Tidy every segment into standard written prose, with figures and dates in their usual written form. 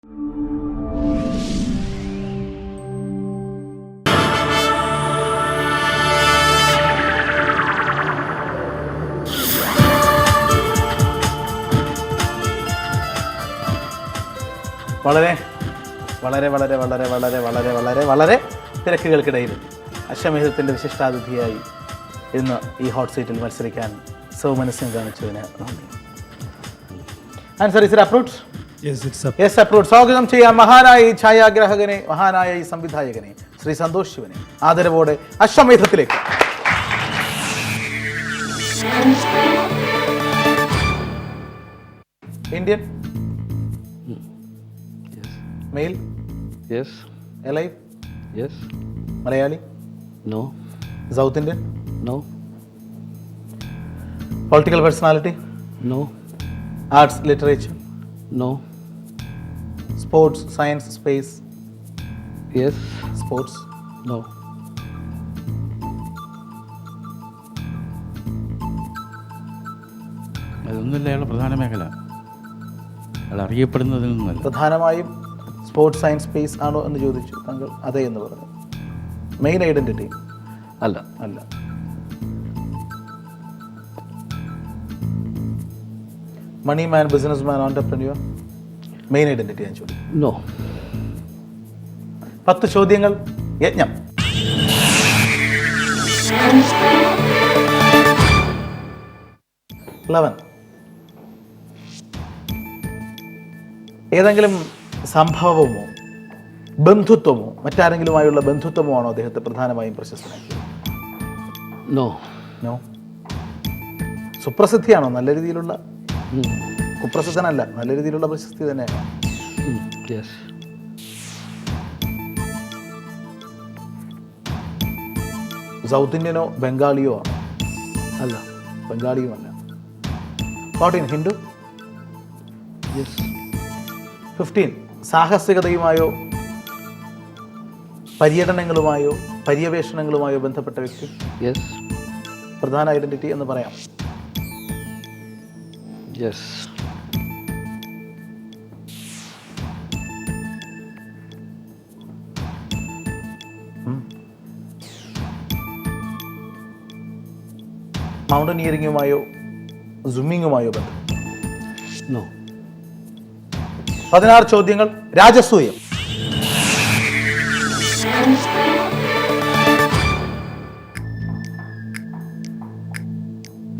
വളരെ വളരെ വളരെ വളരെ വളരെ വളരെ വളരെ വളരെ തിരക്കുകൾക്കിടയിൽ അശ്വമേധത്തിൻ്റെ വിശിഷ്ടാതിഥിയായി ഇന്ന് ഈ ഹോട്ട് സീറ്റിൽ മത്സരിക്കാൻ സൗമനസ്യം കാണിച്ചതിന് നന്ദി. Answer is approved? Yes approved. സ്വാഗതം ചെയ്യാം മഹാനായ ഈ ഛായാഗ്രാഹകനെ, മഹാനായ ഈ സംവിധായകനെ, ശ്രീ സന്തോഷ് ശിവനെ ആദരവോടെ അശ്വമേധത്തിലേക്ക്. Indian? Male? Yes. Alive? Yes. Malayali? No. South Indian? No. Political personality? No. Arts, literature? No. Sports, science, space? Yes. Sports? No. അതൊന്നുമില്ല അയാളുടെ പ്രധാന മേഖല, അയാൾ അറിയപ്പെടുന്നതിൽ നിന്നല്ല. പ്രധാനമായും സ്പോർട്സ്, സയൻസ്, സ്പേസ് ആണോ എന്ന് ചോദിച്ചു. താങ്കൾ അതെ എന്ന് പറഞ്ഞു. മെയിൻ ഐഡന്റിറ്റി അല്ല. അല്ല. മണി മാൻ, ബിസിനസ് മാൻ, ഓണ്ടർപ്രന്യൂർ? മെയിൻ ഐഡന്റിറ്റി ഞാൻ ചോദിച്ചു. No. 10 ചോദ്യങ്ങൾ യജ്ഞം. ഏതെങ്കിലും സംഭവമോ ബന്ധുത്വമോ മറ്റാരെങ്കിലുമായുള്ള ബന്ധുത്വമോ ആണോ അദ്ദേഹത്തെ പ്രധാനമായും പ്രശസ്തനാക്കിയത്? No. നോ. സുപ്രസിദ്ധിയാണോ? നല്ല രീതിയിലുള്ള, കുപ്രസിദ്ധനല്ല, നല്ല രീതിയിലുള്ള പ്രശസ്തി തന്നെയാണോ? Yes. സൗത്ത് ഇന്ത്യനോ ബംഗാളിയോ ആണോ? അല്ല. ബംഗാളിയുമല്ല. ഫോർട്ടീൻ ഹിന്ദു? Yes. 15 സാഹസികതയുമായോ പര്യടനങ്ങളുമായോ പര്യവേഷണങ്ങളുമായോ ബന്ധപ്പെട്ട വ്യക്തി? Yes. പ്രധാന ഐഡന്റിറ്റി എന്ന് പറയാം. Yes. മൗണ്ടനിയറിംഗുമായോ സ്വിമ്മിങ്ങുമായോ ബന്ധം? No. 16 ചോദ്യങ്ങൾ. രാജസൂയം?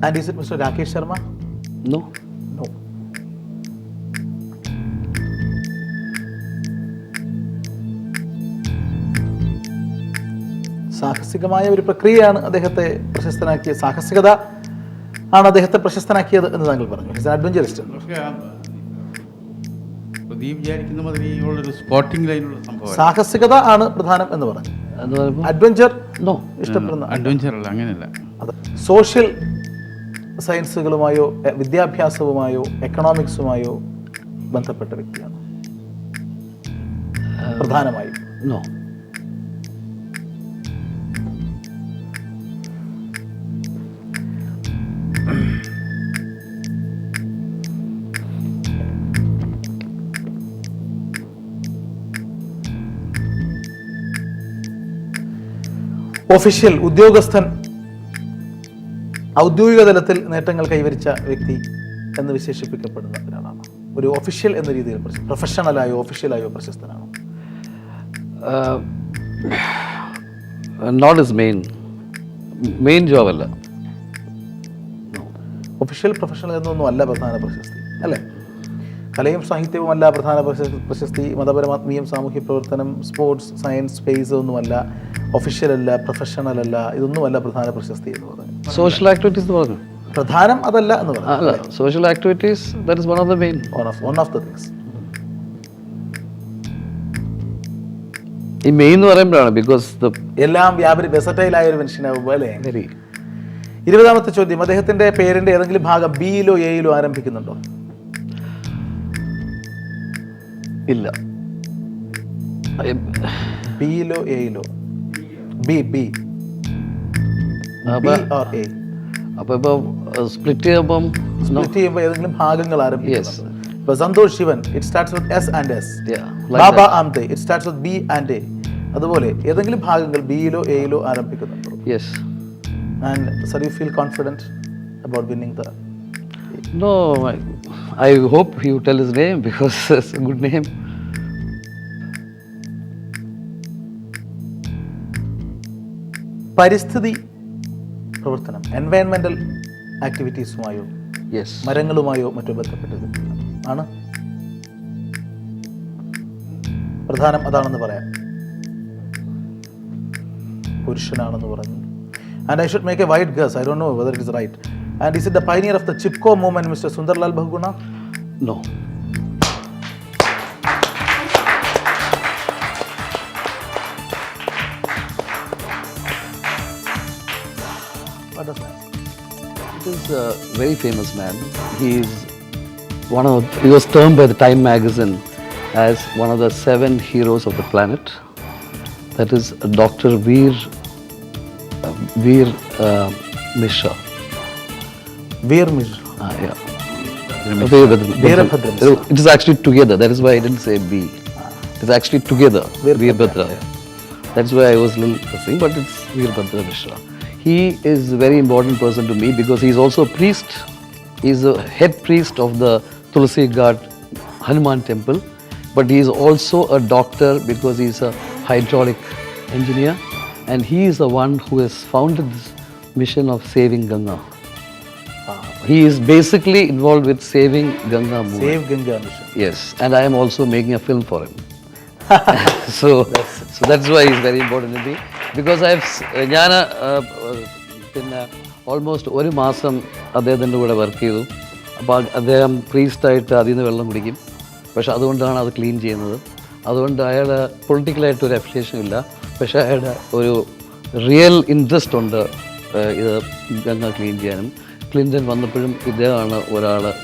And is it Mr. Rakesh Sharma? No. No. സാഹസികമായ ഒരു പ്രക്രിയയാണ് അദ്ദേഹത്തെ പ്രശസ്തനാക്കിയത്. സാഹസികത ആണ് അദ്ദേഹത്തെ പ്രശസ്തനാക്കിയത് എന്ന് താങ്കൾ പറഞ്ഞു. ഹിസ് അഡ്വഞ്ചറിസ്റ്റ്. പ്രദീപ് വിചാരിക്കുന്ന മാതിരിയുള്ളൊരു സ്പോർട്ടിംഗ് ലൈനുള്ള സംഭവം. സാഹസികത ആണ് പ്രധാനം എന്ന് പറഞ്ഞു. എന്ന് പറയുമ്പോൾ അഡ്വഞ്ചർ No. ഇഷ്ടപ്പെടുന്ന അഡ്വഞ്ചർ അല്ല, അങ്ങനെയല്ല. അത് സോഷ്യൽ സയൻസുകളുമായോ വിദ്യാഭ്യാസവുമായോ എക്കണോമിക്സുമായോ ബന്ധപ്പെട്ട വ്യക്തിയാണ് പ്രധാനമായും. No. ഒഫീഷ്യൽ ഉദ്യോഗസ്ഥൻ, ഔദ്യോഗിക തലത്തിൽ നേട്ടങ്ങൾ കൈവരിച്ച വ്യക്തി എന്ന് വിശേഷിപ്പിക്കപ്പെടുന്ന ഒരാളാണ്. ഒരു ഒഫീഷ്യൽ എന്ന രീതിയിൽ പ്രൊഫഷണലായോ ഒഫീഷ്യലായോ പ്രശസ്തനാണ്. Not his main job അല്ല. ഒഫീഷ്യൽ പ്രൊഫഷണൽ എന്നൊന്നും അല്ല പ്രധാന പ്രശസ്തി, അല്ലേ? കലയും സാഹിത്യവും അല്ല പ്രധാന പ്രശസ്തി. മതപരമാത്മീയം, സാമൂഹ്യ പ്രവർത്തനം, സ്പോർട്സ്, സയൻസ്, സ്പേസ് ഒന്നുമല്ല. ഒഫീഷ്യൽ അല്ല, പ്രൊഫഷണൽ അല്ല, ഇതൊന്നുമല്ല പ്രധാന പ്രശസ്തി എന്ന് പറഞ്ഞു. സോഷ്യൽ ആക്ടിവിറ്റീസ് എന്ന് പറഞ്ഞു. പ്രധാനം അതല്ല എന്ന് പറഞ്ഞു. അല്ല, social activities that is one of the main. One of the things. ഈ മെയിൻ എന്ന് പറയുമ്പോഴാണ് ബിക്കോസ് എല്ലാം വെസറ്റൈലായ ഒരു മനുഷ്യനാവുമ്പോൾ, അല്ലേ? വെരി. 20ാമത്തെ ചോദ്യം. അദ്ദേഹത്തിന്റെ പേരിന്റെ ഏതെങ്കിലും ഭാഗം ബിയിലോ എയിലോ ആരംഭിക്കുന്നുണ്ടോ? ഇല്ല. ബിയിലോ എയിലോ? B or A? അപ്പൊ ഇപ്പൊ സ്പ്ലിറ്റ് ചെയ്യുമ്പോൾ ഏതെങ്കിലും ഭാഗങ്ങൾ ആരംഭിക്കുന്നുണ്ട്? ഇപ്പോൾ Santosh Sivan, it starts with S and S. Yeah, like Baba that. Amte, it starts with B and A. അതുപോലെ ഏതെങ്കിലും ഭാഗങ്ങൾ ബിയിലോ എയിലോ ആരംഭിക്കുന്നുണ്ടോ? Yes. And sir you feel confident about winning the? No, I hope you tell his name because it's a good name. പരിസ്ഥിതി പ്രവർത്തനം, എൻവയൺമെൻ്റൽ ആക്ടിവിറ്റീസുമായോ Yes. മരങ്ങളുമായോ മറ്റോ ബന്ധപ്പെട്ടത് ആണ്? പ്രധാനം അതാണെന്ന് പറയാം. പുരുഷനാണെന്ന് പറഞ്ഞു. And I should make a wide guess, I don't know whether it is right. And is it the pioneer of the Chipko movement, mister Sunderlal Bahuguna? No. What does that? It is a very famous man. He was termed by the Time magazine as one of the 7 heroes of the planet. That is Dr. Veer Mishra. Veer Mishra. Yeah. Veerbhadra Mishra. It is actually together. That is why I didn't say B. It is actually together. Veerbhadra. That's why I was a little confusing, but it's Veerbhadra Mishra. He is a very important person to me because he is also a priest. He is the head priest of the Tulsi Ghat Hanuman temple, but he is also a doctor because he is a hydraulic engineer, and he is the one who has founded this mission of saving Ganga. He is basically involved with saving Ganga movement. Save Ganga Mission. Yes, and I am also making a film for him. so that's why he's very important to me because ഞാൻ പിന്നെ almost 1 മാസം അദ്ദേഹത്തിൻ്റെ കൂടെ work ചെയ്തു. അപ്പോൾ അദ്ദേഹം പ്രീസ്റ്റായിട്ട് അതിൽ നിന്ന് വെള്ളം കുടിക്കും. പക്ഷെ അതുകൊണ്ടാണ് അത് ക്ലീൻ ചെയ്യുന്നത്. അതുകൊണ്ട് അയാൾ പൊളിറ്റിക്കലായിട്ട് ഒരു അഫിലിയേഷനും ഇല്ല. പക്ഷേ അയാളുടെ ഒരു റിയൽ ഇൻട്രസ്റ്റ് ഉണ്ട് ഇത് ഗംഗ ക്ലീൻ ചെയ്യാനും. ക്ലിൻ്റൺ വന്നപ്പോഴും ഇദ്ദേഹമാണ്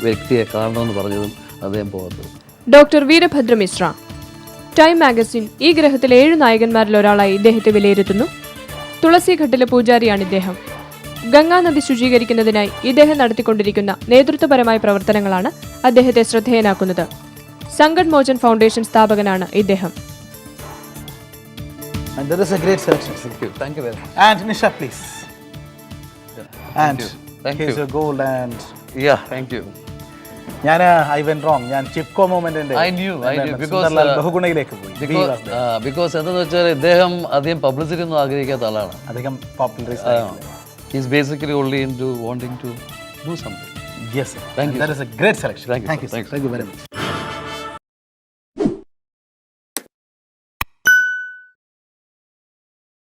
വ്യക്തിയെ കാണണമെന്ന് പറഞ്ഞതും അദ്ദേഹം പോകാത്തത്. Doctor Veerabhadra Mishra. Time magazine ഈ ഗ്രഹത്തിലെ 7 നായകന്മാരിൽ ഒരാളായി ഇദ്ദേഹത്തെ വിലയിരുത്തുന്നു. തുളസിഘട്ടിലെ പൂജാരിയാണ് ഇദ്ദേഹം. ഗംഗാനദി ശുചീകരിക്കുന്നതിനായി ഇദ്ദേഹം നടത്തിക്കൊണ്ടിരിക്കുന്ന നേതൃത്വപരമായ പ്രവർത്തനങ്ങളാണ് അദ്ദേഹത്തെ ശ്രദ്ധേയനാക്കുന്നത്. സംഗഡ് മോചൻ ഫൗണ്ടേഷൻ സ്ഥാപകനാണ് ഇദ്ദേഹം. And that is a great selection. Thank you very much. And Nisha, please. And Thank here's you. your gold. And Yeah, thank you. I went wrong. ഞാൻ ചിപ്കോ മൂവ്മെന്റിന്റെ I knew because ബഹുഗുണയിലേക്ക് പോയി. because എന്താണെന്ന് വെച്ചാൽ ഇദ്ദേഹം അധികം publicity ഒന്നും ആഗ്രഹിക്കാത്ത ആളാണ്. അധികം popularise. He's basically only into wanting to do something. Yes, sir. Thank you. That is a great selection. Thank you, Thank you, sir. sir. Thank you very much.